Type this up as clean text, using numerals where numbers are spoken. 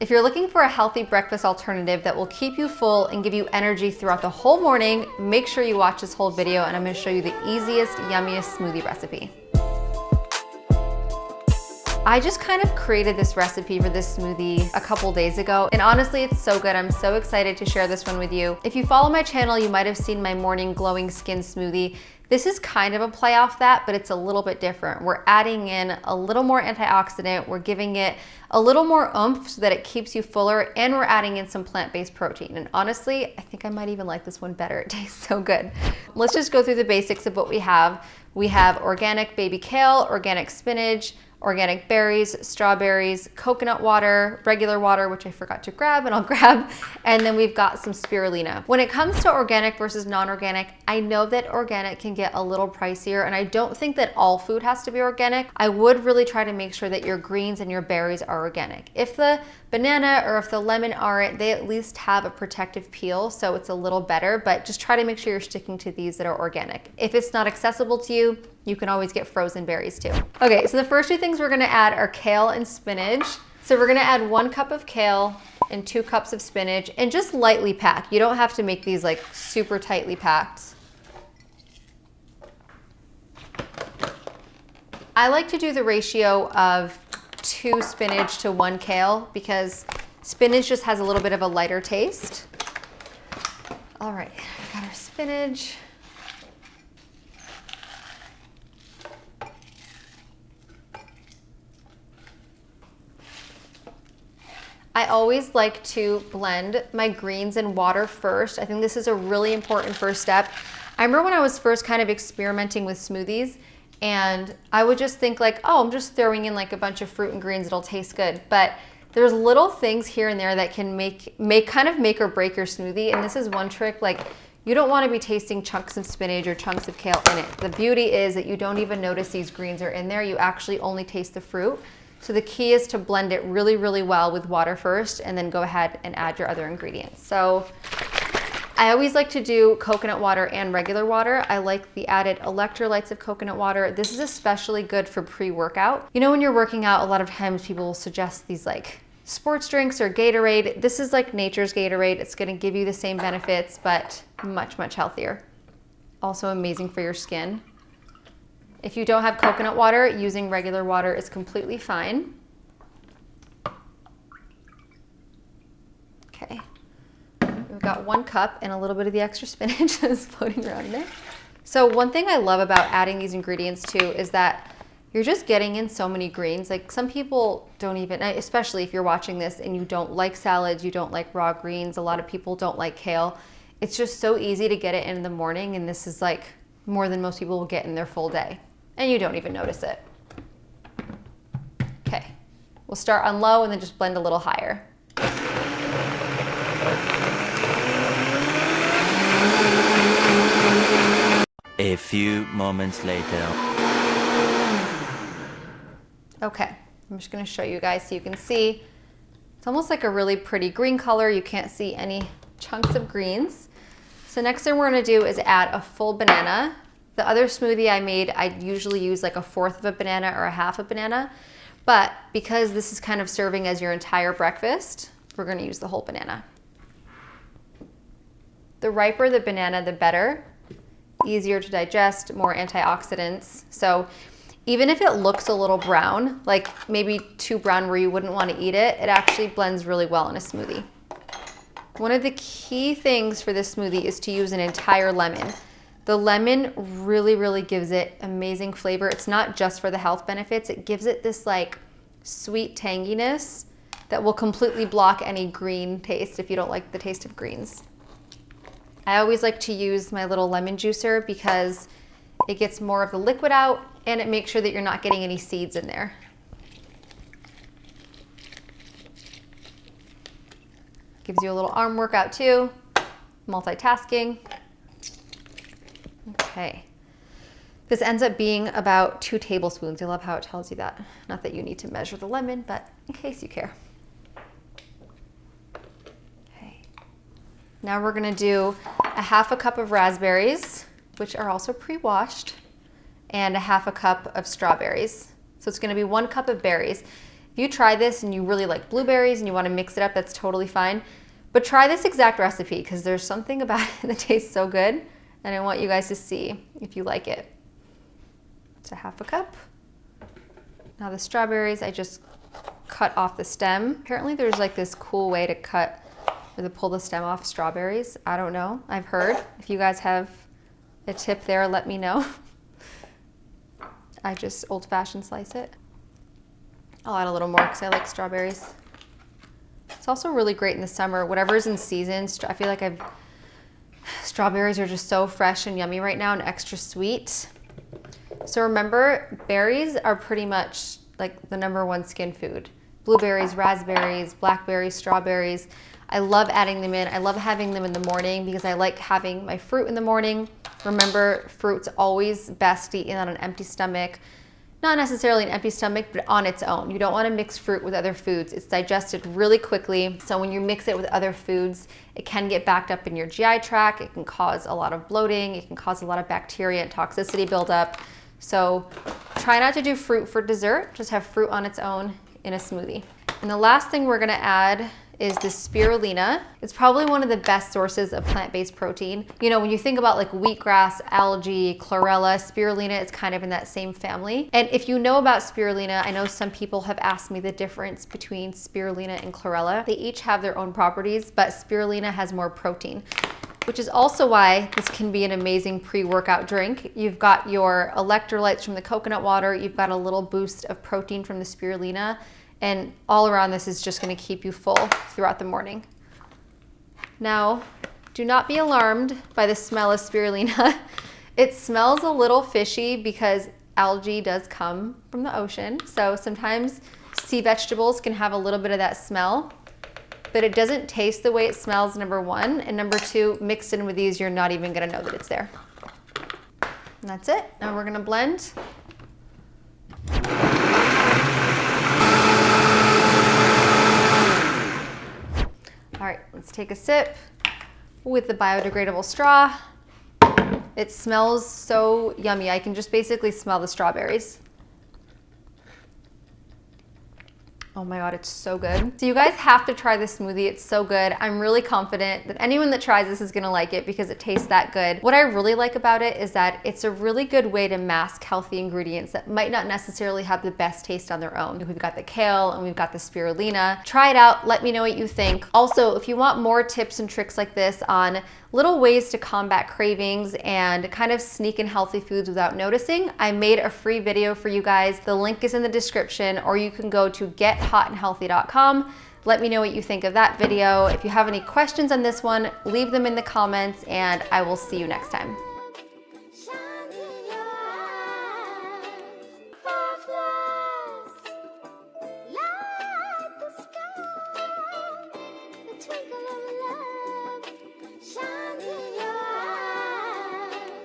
If you're looking for a healthy breakfast alternative that will keep you full and give you energy throughout the whole morning, make sure you watch this whole video and I'm going to show you the easiest, yummiest smoothie recipe. I just kind of created this recipe for this smoothie a couple days ago, and honestly, it's so good. I'm so excited to share this one with you. If you follow my channel, you might have seen my morning glowing skin smoothie. This is kind of a play off that, but it's a little bit different. We're adding in a little more antioxidant. We're giving it a little more oomph so that it keeps you fuller, and we're adding in some plant-based protein. And honestly, I think I might even like this one better. It tastes so good. Let's just go through the basics of what we have. We have organic baby kale, organic spinach, organic berries, strawberries, coconut water, regular water, which I forgot to grab and I'll grab, and then we've got some spirulina. When it comes to organic versus non-organic, I know that organic can get a little pricier, and I don't think that all food has to be organic. I would really try to make sure that your greens and your berries are organic. If the banana or if the lemon aren't, they at least have a protective peel, so it's a little better, but just try to make sure you're sticking to these that are organic. If it's not accessible to you, you can always get frozen berries too. Okay, so the first two things we're gonna add are kale and spinach. So we're gonna add 1 cup of kale and 2 cups of spinach, and just lightly pack. You don't have to make these like super tightly packed. I like to do the ratio of 2 spinach to 1 kale because spinach just has a little bit of a lighter taste. All right, we got our spinach. I always like to blend my greens and water first. I think this is a really important first step. I remember when I was first kind of experimenting with smoothies, and I would just think like, oh, I'm just throwing in like a bunch of fruit and greens, it'll taste good. But there's little things here and there that can make or break your smoothie. And this is one trick, like you don't want to be tasting chunks of spinach or chunks of kale in it. The beauty is that you don't even notice these greens are in there. You actually only taste the fruit. So the key is to blend it really, really well with water first, and then go ahead and add your other ingredients. So I always like to do coconut water and regular water. I like the added electrolytes of coconut water. This is especially good for pre-workout. You know, when you're working out, a lot of times people will suggest these like sports drinks or Gatorade. This is like nature's Gatorade. It's gonna give you the same benefits, but much, much healthier. Also amazing for your skin. If you don't have coconut water, using regular water is completely fine. Okay, we've got 1 cup and a little bit of the extra spinach that's floating around in there. So one thing I love about adding these ingredients too is that you're just getting in so many greens. Like some people don't even, especially if you're watching this and you don't like salads, you don't like raw greens, a lot of people don't like kale. It's just so easy to get it in the morning, and this is like more than most people will get in their full day. And you don't even notice it. Okay, we'll start on low and then just blend a little higher. A few moments later. Okay, I'm just gonna show you guys so you can see. It's almost like a really pretty green color. You can't see any chunks of greens. So next thing we're gonna do is add a full banana. The other smoothie I made, I usually use like 1/4 of a banana or 1/2 a banana. But because this is kind of serving as your entire breakfast, we're gonna use the whole banana. The riper the banana, the better. Easier to digest, more antioxidants. So even if it looks a little brown, like maybe too brown where you wouldn't want to eat it, it actually blends really well in a smoothie. One of the key things for this smoothie is to use an entire lemon. The lemon really, really gives it amazing flavor. It's not just for the health benefits, it gives it this like sweet tanginess that will completely block any green taste if you don't like the taste of greens. I always like to use my little lemon juicer because it gets more of the liquid out and it makes sure that you're not getting any seeds in there. Gives you a little arm workout too, multitasking. Okay, this ends up being about 2 tablespoons. I love how it tells you that. Not that you need to measure the lemon, but in case you care. Okay, now we're gonna do 1/2 cup of raspberries, which are also pre-washed, and 1/2 cup of strawberries. So it's gonna be 1 cup of berries. If you try this and you really like blueberries and you want to mix it up, that's totally fine. But try this exact recipe because there's something about it that tastes so good, and I want you guys to see if you like it. It's a half a cup. Now the strawberries, I just cut off the stem. Apparently there's like this cool way to cut or to pull the stem off strawberries. I don't know, I've heard. If you guys have a tip there, let me know. I just old-fashioned slice it. I'll add a little more because I like strawberries. It's also really great in the summer. Whatever's in season, I feel like strawberries are just so fresh and yummy right now and extra sweet. So remember, berries are pretty much like the #1 skin food. Blueberries, raspberries, blackberries, strawberries. I love adding them in. I love having them in the morning because I like having my fruit in the morning. Remember, fruit's always best to eat on an empty stomach. Not necessarily an empty stomach, but on its own. You don't want to mix fruit with other foods. It's digested really quickly. So when you mix it with other foods, it can get backed up in your GI tract. It can cause a lot of bloating. It can cause a lot of bacteria and toxicity buildup. So try not to do fruit for dessert. Just have fruit on its own in a smoothie. And the last thing we're gonna add is this spirulina. It's probably one of the best sources of plant-based protein. You know, when you think about like wheatgrass, algae, chlorella, spirulina is kind of in that same family. And if you know about spirulina, I know some people have asked me the difference between spirulina and chlorella. They each have their own properties, but spirulina has more protein, which is also why this can be an amazing pre-workout drink. You've got your electrolytes from the coconut water, you've got a little boost of protein from the spirulina, and all around this is just gonna keep you full throughout the morning. Now, do not be alarmed by the smell of spirulina. It smells a little fishy because algae does come from the ocean. So sometimes sea vegetables can have a little bit of that smell, but it doesn't taste the way it smells, #1. And #2, mixed in with these, you're not even gonna know that it's there. And that's it. Now we're gonna blend. All right, let's take a sip with the biodegradable straw. It smells so yummy. I can just basically smell the strawberries. Oh my God, it's so good. So you guys have to try this smoothie. It's so good. I'm really confident that anyone that tries this is gonna like it because it tastes that good. What I really like about it is that it's a really good way to mask healthy ingredients that might not necessarily have the best taste on their own. We've got the kale and we've got the spirulina. Try it out, let me know what you think. Also, if you want more tips and tricks like this on little ways to combat cravings and kind of sneak in healthy foods without noticing, I made a free video for you guys. The link is in the description, or you can go to gethotandhealthy.com. Let me know what you think of that video. If you have any questions on this one, leave them in the comments, and I will see you next time.